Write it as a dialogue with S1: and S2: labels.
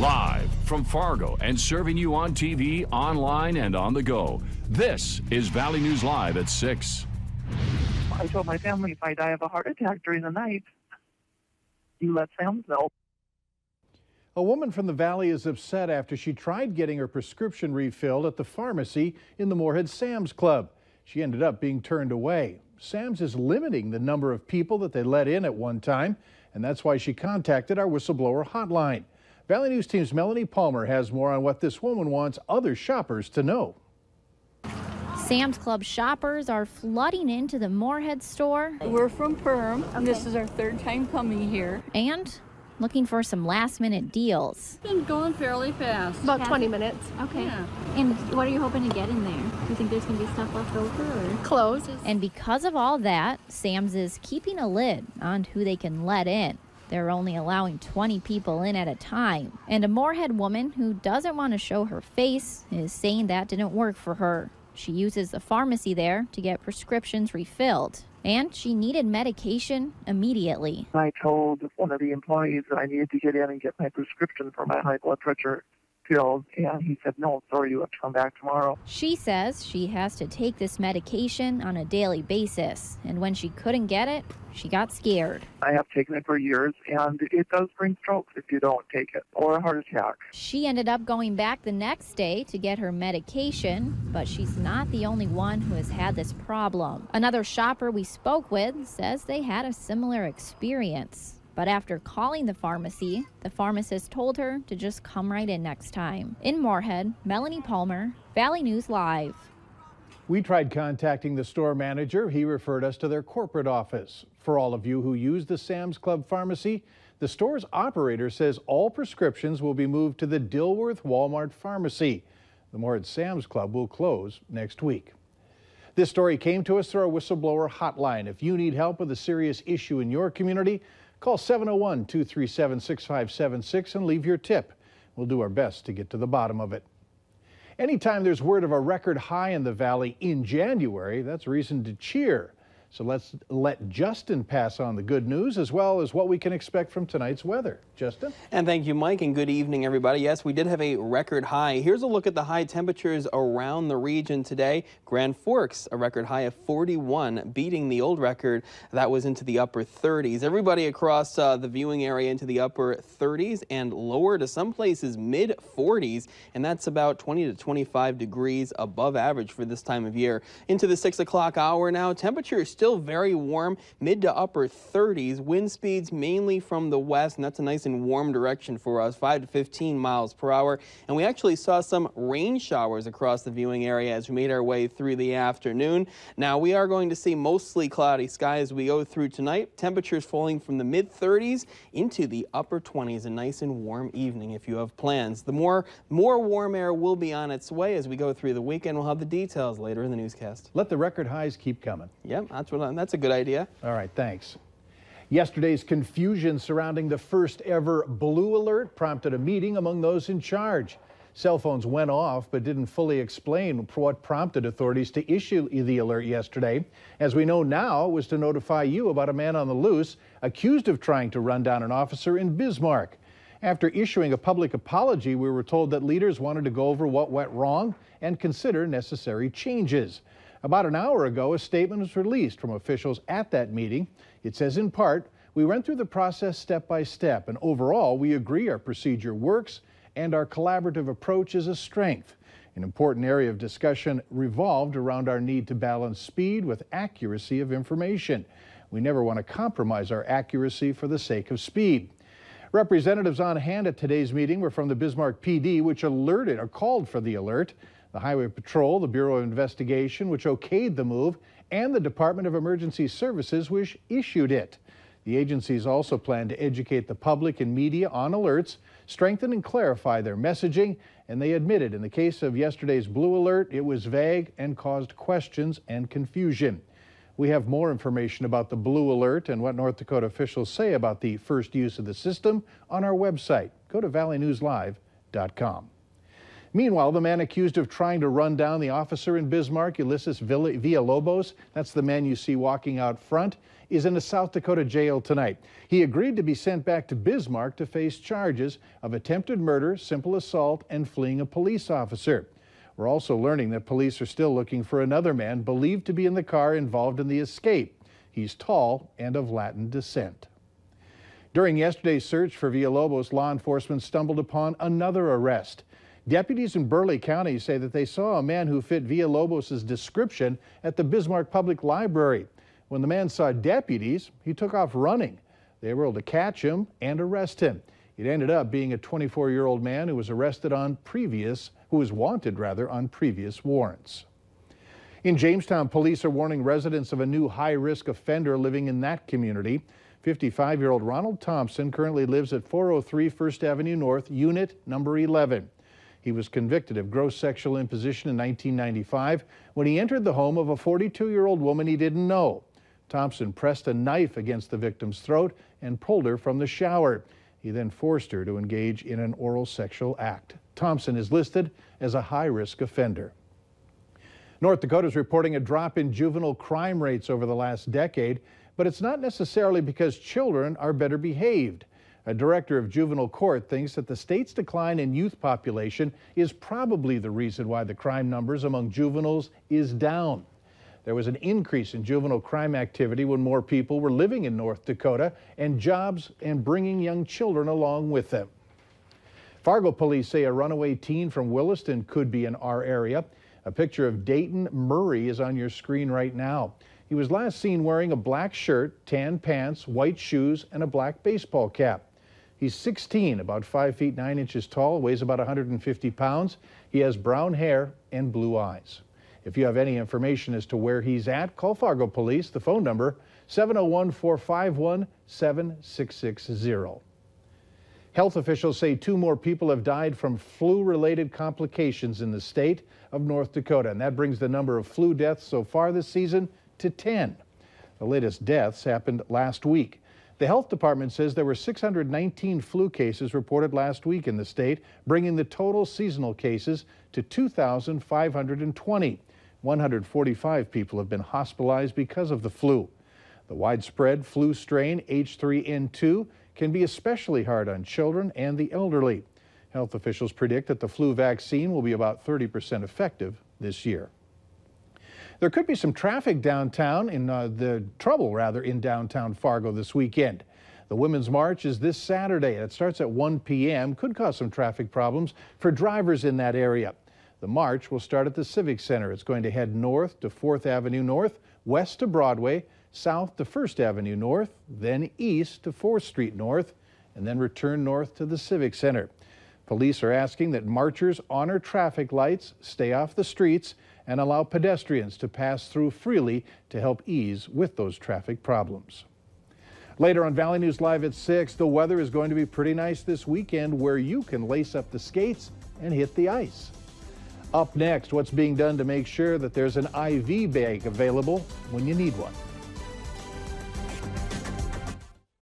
S1: Live from Fargo and serving you on TV, online, and on the go. This is Valley News Live at 6.
S2: I told my family if I die of a heart attack during the night, you let Sam know.
S3: A woman from the Valley is upset after she tried getting her prescription refilled at the pharmacy in the Moorhead Sam's Club. She ended up being turned away. Sam's is limiting the number of people that they let in at one time, and that's why she contacted our whistleblower hotline. Valley News Team's Melanie Palmer has more on what this woman wants other shoppers to know.
S4: Sam's Club shoppers are flooding into the Moorhead store.
S5: We're from Perham, and this is our third time coming here.
S4: And looking for some last-minute deals.
S5: It's been going fairly fast.
S6: About 20 minutes.
S4: Okay.
S5: Yeah.
S4: And what are you hoping to get in there? Do you think there's going to be stuff left over? Or?
S6: Clothes.
S4: And because of all that, Sam's is keeping a lid on who they can let in. They're only allowing 20 people in at a time. And a Moorhead woman who doesn't want to show her face is saying that didn't work for her. She uses the pharmacy there to get prescriptions refilled. And she needed medication immediately.
S2: I told one of the employees that I needed to get in and get my prescription for my high blood pressure pills, and he said, no, sorry, you have to come back tomorrow.
S4: She says she has to take this medication on a daily basis, and when she couldn't get it, she got scared.
S2: I have taken it for years, and it does bring strokes if you don't take it, or a heart attack.
S4: She ended up going back the next day to get her medication, but she's not the only one who has had this problem. Another shopper we spoke with says they had a similar experience. But after calling the pharmacy, the pharmacist told her to just come right in next time. In Moorhead, Melanie Palmer, Valley News Live.
S3: We tried contacting the store manager. He referred us to their corporate office. For all of you who use the Sam's Club pharmacy, the store's operator says all prescriptions will be moved to the Dilworth Walmart Pharmacy. The Moorhead Sam's Club will close next week. This story came to us through our whistleblower hotline. If you need help with a serious issue in your community, call 701-237-6576 and leave your tip. We'll do our best to get to the bottom of it. Anytime there's word of a record high in the Valley in January, that's reason to cheer. So let's let Justin pass on the good news as well as what we can expect from tonight's weather. Justin?
S7: And thank you, Mike, and good evening, everybody. Yes, we did have a record high. Here's a look at the high temperatures around the region today. Grand Forks, a record high of 41, beating the old record that was into the upper 30s. Everybody across the viewing area into the upper 30s and lower to some places mid 40s, and that's about 20 to 25 degrees above average for this time of year. Into the 6 o'clock hour now, temperatures still very warm, mid to upper 30s. Wind speeds mainly from the west, and that's a nice and warm direction for us, 5 to 15 miles per hour. And we actually saw some rain showers across the viewing area as we made our way through the afternoon. Now we are going to see mostly cloudy skies as we go through tonight. Temperatures falling from the mid 30s into the upper 20s. A nice and warm evening if you have plans. The more warm air will be on its way as we go through the weekend. We'll have the details later in the newscast.
S3: Let the record highs keep coming.
S7: Yep, that's a good idea.
S3: All right, thanks. Yesterday's confusion surrounding the first ever Blue Alert prompted a meeting among those in charge. Cell phones went off but didn't fully explain what prompted authorities to issue the alert yesterday. As we know now, it was to notify you about a man on the loose accused of trying to run down an officer in Bismarck. After issuing a public apology, we were told that leaders wanted to go over what went wrong and consider necessary changes. About an hour ago, a statement was released from officials at that meeting. It says, in part, we went through the process step by step, and overall, we agree our procedure works and our collaborative approach is a strength. An important area of discussion revolved around our need to balance speed with accuracy of information. We never want to compromise our accuracy for the sake of speed. Representatives on hand at today's meeting were from the Bismarck PD, which called for the alert, the Highway Patrol, the Bureau of Investigation, which okayed the move, and the Department of Emergency Services, which issued it. The agencies also plan to educate the public and media on alerts, strengthen and clarify their messaging, and they admitted in the case of yesterday's Blue Alert, it was vague and caused questions and confusion. We have more information about the Blue Alert and what North Dakota officials say about the first use of the system on our website. Go to valleynewslive.com. Meanwhile, the man accused of trying to run down the officer in Bismarck, Ulysses Villalobos, that's the man you see walking out front, is in a South Dakota jail tonight. He agreed to be sent back to Bismarck to face charges of attempted murder, simple assault, and fleeing a police officer. We're also learning that police are still looking for another man believed to be in the car involved in the escape. He's tall and of Latin descent. During yesterday's search for Villalobos, law enforcement stumbled upon another arrest. Deputies in Burleigh County say that they saw a man who fit Villalobos' description at the Bismarck Public Library. When the man saw deputies, he took off running. They were able to catch him and arrest him. It ended up being a 24-year-old man who was wanted on previous warrants. In Jamestown, police are warning residents of a new high-risk offender living in that community. 55-year-old Ronald Thompson currently lives at 403 First Avenue North, unit number 11. He was convicted of gross sexual imposition in 1995 when he entered the home of a 42-year-old woman he didn't know. Thompson pressed a knife against the victim's throat and pulled her from the shower. He then forced her to engage in an oral sexual act. Thompson is listed as a high-risk offender. North Dakota is reporting a drop in juvenile crime rates over the last decade, but it's not necessarily because children are better behaved. A director of juvenile court thinks that the state's decline in youth population is probably the reason why the crime numbers among juveniles is down. There was an increase in juvenile crime activity when more people were living in North Dakota and jobs and bringing young children along with them. Fargo police say a runaway teen from Williston could be in our area. A picture of Dayton Murray is on your screen right now. He was last seen wearing a black shirt, tan pants, white shoes, and a black baseball cap. He's 16, about 5 feet 9 inches tall, weighs about 150 pounds. He has brown hair and blue eyes. If you have any information as to where he's at, call Fargo Police. The phone number, 701-451-7660. Health officials say 2 more people have died from flu-related complications in the state of North Dakota, and that brings the number of flu deaths so far this season to 10. The latest deaths happened last week. The health department says there were 619 flu cases reported last week in the state, bringing the total seasonal cases to 2,520. 145 people have been hospitalized because of the flu. The widespread flu strain H3N2 can be especially hard on children and the elderly. Health officials predict that the flu vaccine will be about 30% effective this year. There could be some traffic downtown, in downtown Fargo this weekend. The Women's March is this Saturday. It starts at 1 p.m. Could cause some traffic problems for drivers in that area. The march will start at the Civic Center. It's going to head north to 4th Avenue North, west to Broadway, south to 1st Avenue North, then east to 4th Street North, and then return north to the Civic Center. Police are asking that marchers honor traffic lights, stay off the streets, and allow pedestrians to pass through freely to help ease with those traffic problems. Later on Valley News Live at 6, the weather is going to be pretty nice this weekend where you can lace up the skates and hit the ice. Up next, what's being done to make sure that there's an IV bag available when you need one.